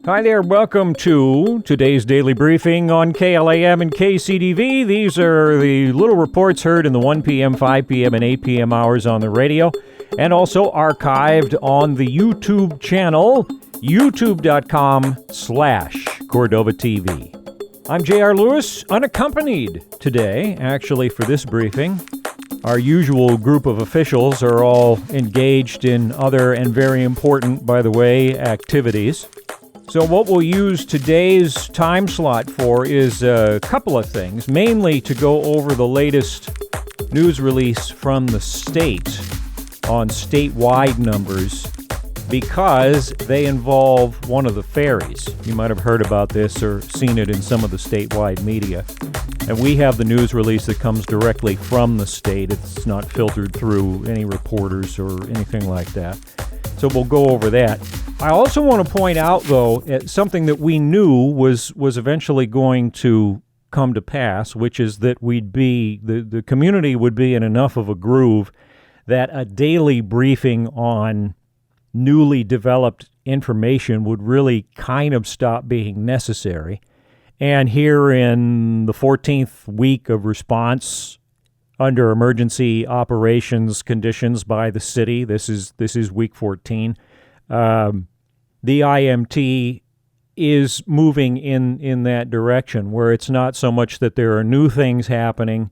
Hi there, welcome to today's daily briefing on KLAM and KCDV. These are the little reports heard in the 1 p.m., 5 p.m., and 8 p.m. hours on the radio, and also archived on the YouTube channel, youtube.com/Cordova TV. I'm J.R. Lewis, unaccompanied today, actually, for this briefing. Our usual group of officials are all engaged in other and very important, by the way, activities. So what we'll use today's time slot for is a couple of things, mainly to go over the latest news release from the state on statewide numbers because they involve one of the ferries. You might have heard about this or seen it in some of the statewide media. And we have the news release that comes directly from the state. It's not filtered through any reporters or anything like that. So we'll go over that. I also want to point out, though, something that we knew was eventually going to come to pass, which is that the community would be in enough of a groove that a daily briefing on newly developed information would really kind of stop being necessary. And here in the 14th week of response under emergency operations conditions by the city, this is week 14, the IMT is moving in that direction where it's not so much that there are new things happening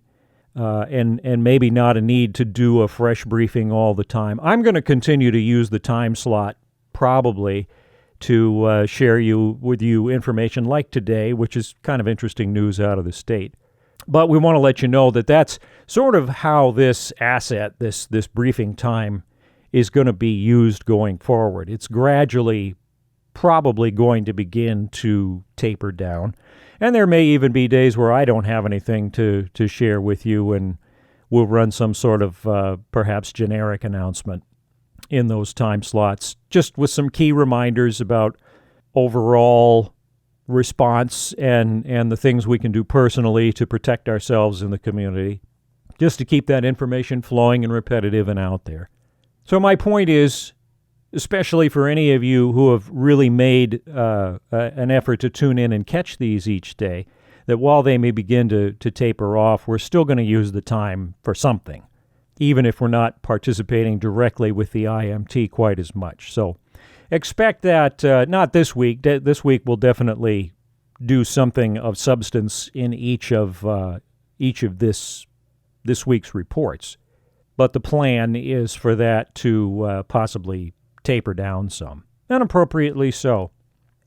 and maybe not a need to do a fresh briefing all the time. I'm going to continue to use the time slot probably to share with you information like today, which is kind of interesting news out of the state. But we want to let you know that that's sort of how this asset, this briefing time, is going to be used going forward. It's gradually probably going to begin to taper down. And there may even be days where I don't have anything to share with you, and we'll run some sort of perhaps generic announcement in those time slots, just with some key reminders about overall response and the things we can do personally to protect ourselves in the community, just to keep that information flowing and repetitive and out there. So my point is, especially for any of you who have really made an effort to tune in and catch these each day, that while they may begin to taper off, we're still going to use the time for something, even if we're not participating directly with the IMT quite as much. So expect that, not this week. This week we'll definitely do something of substance in each of this week's reports. But the plan is for that to possibly taper down some, and appropriately so.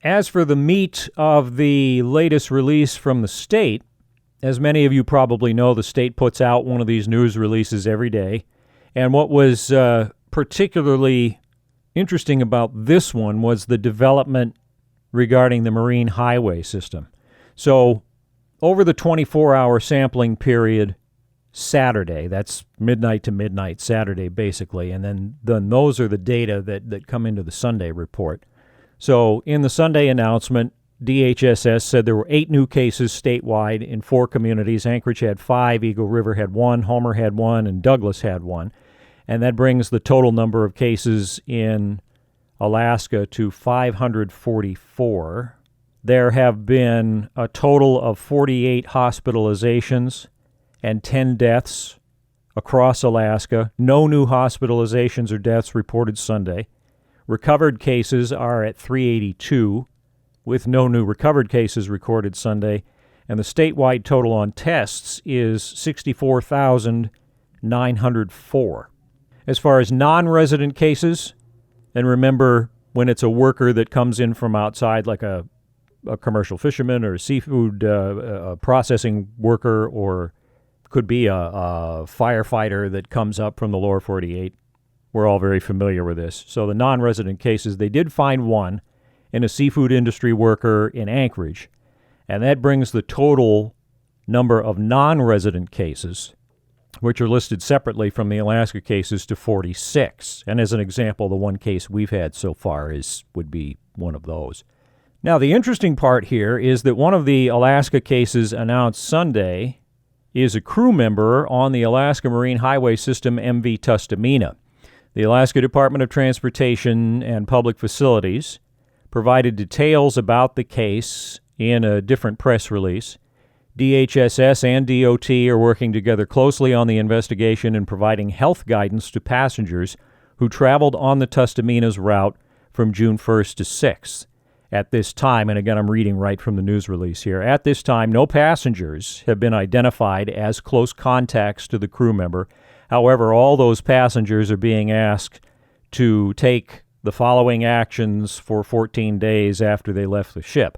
As for the meat of the latest release from the state, as many of you probably know, the state puts out one of these news releases every day. And what was particularly interesting about this one was the development regarding the marine highway system. So over the 24-hour sampling period, Saturday, that's midnight to midnight Saturday basically, and then those are the data that come into the Sunday report. So in the Sunday announcement, DHSS said there were 8 new cases statewide in 4 communities. Anchorage had 5, Eagle River had 1, Homer had 1, and Douglas had 1. And that brings the total number of cases in Alaska to 544. There have been a total of 48 hospitalizations and 10 deaths across Alaska. No new hospitalizations or deaths reported Sunday. Recovered cases are at 382, with no new recovered cases recorded Sunday. And the statewide total on tests is 64,904. As far as non-resident cases, and remember, when it's a worker that comes in from outside, like a commercial fisherman or a seafood processing worker, or could be a firefighter that comes up from the lower 48. We're all very familiar with this. So the non-resident cases, they did find 1 in a seafood industry worker in Anchorage, and that brings the total number of non-resident cases, which are listed separately from the Alaska cases, to 46. And as an example, the one case we've had so far would be one of those. Now, the interesting part here is that one of the Alaska cases announced Sunday is a crew member on the Alaska Marine Highway System MV Tustumena. The Alaska Department of Transportation and Public Facilities provided details about the case in a different press release. DHSS and DOT are working together closely on the investigation and providing health guidance to passengers who traveled on the Tustumena's route from June 1st to 6th. At this time, and again I'm reading right from the news release here, at this time no passengers have been identified as close contacts to the crew member. However, all those passengers are being asked to take the following actions for 14 days after they left the ship.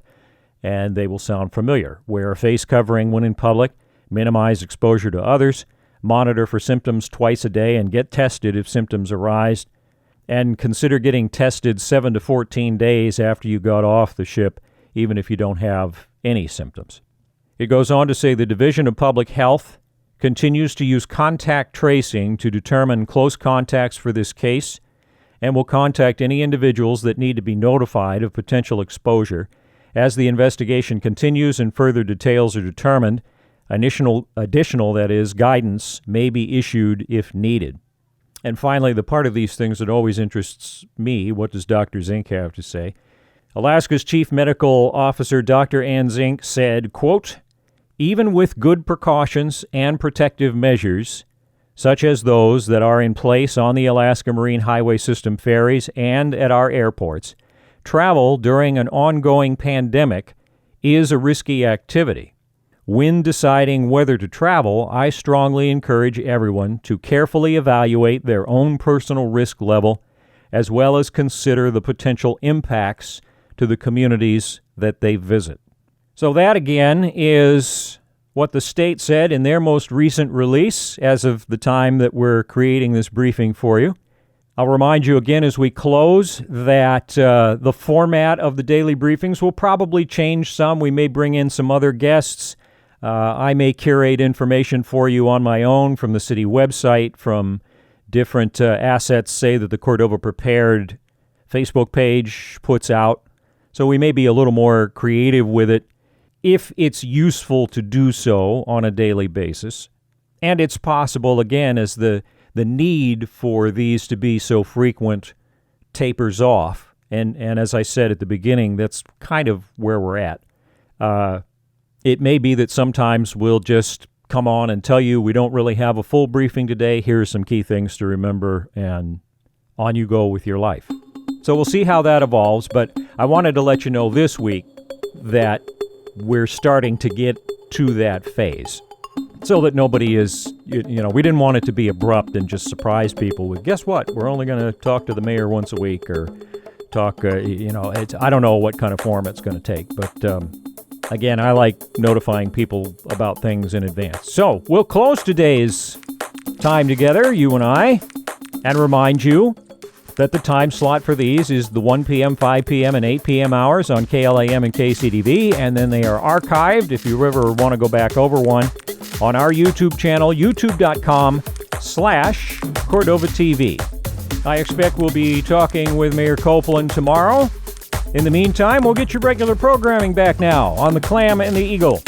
And they will sound familiar. Wear a face covering when in public, minimize exposure to others, monitor for symptoms twice a day, and get tested if symptoms arise, and consider getting tested 7 to 14 days after you got off the ship, even if you don't have any symptoms. It goes on to say the Division of Public Health continues to use contact tracing to determine close contacts for this case and will contact any individuals that need to be notified of potential exposure. As the investigation continues and further details are determined, additional guidance may be issued if needed. And finally, the part of these things that always interests me, what does Dr. Zink have to say? Alaska's Chief Medical Officer, Dr. Ann Zink, said, quote, even with good precautions and protective measures, such as those that are in place on the Alaska Marine Highway System ferries and at our airports, travel during an ongoing pandemic is a risky activity. When deciding whether to travel, I strongly encourage everyone to carefully evaluate their own personal risk level, as well as consider the potential impacts to the communities that they visit. So that, again, is what the state said in their most recent release as of the time that we're creating this briefing for you. I'll remind you again as we close that the format of the daily briefings will probably change some. We may bring in some other guests. I may curate information for you on my own from the city website, from different assets, say, that the Cordova Prepared Facebook page puts out. So we may be a little more creative with it if it's useful to do so on a daily basis. And it's possible, again, as the need for these to be so frequent tapers off. And as I said at the beginning, that's kind of where we're at. It may be that sometimes we'll just come on and tell you we don't really have a full briefing today. Here are some key things to remember, and on you go with your life. So we'll see how that evolves, but I wanted to let you know this week that we're starting to get to that phase so that nobody is, we didn't want it to be abrupt and just surprise people with, guess what, we're only going to talk to the mayor once a week or talk, I don't know what kind of form it's going to take, but again, I like notifying people about things in advance. So we'll close today's time together, you and I, and remind you that the time slot for these is the 1 p.m., 5 p.m., and 8 p.m. hours on KLAM and KCDV, and then they are archived, if you ever want to go back over one, on our YouTube channel, youtube.com/Cordova TV. I expect we'll be talking with Mayor Copeland tomorrow. In the meantime, we'll get your regular programming back now on the Clam and the Eagle.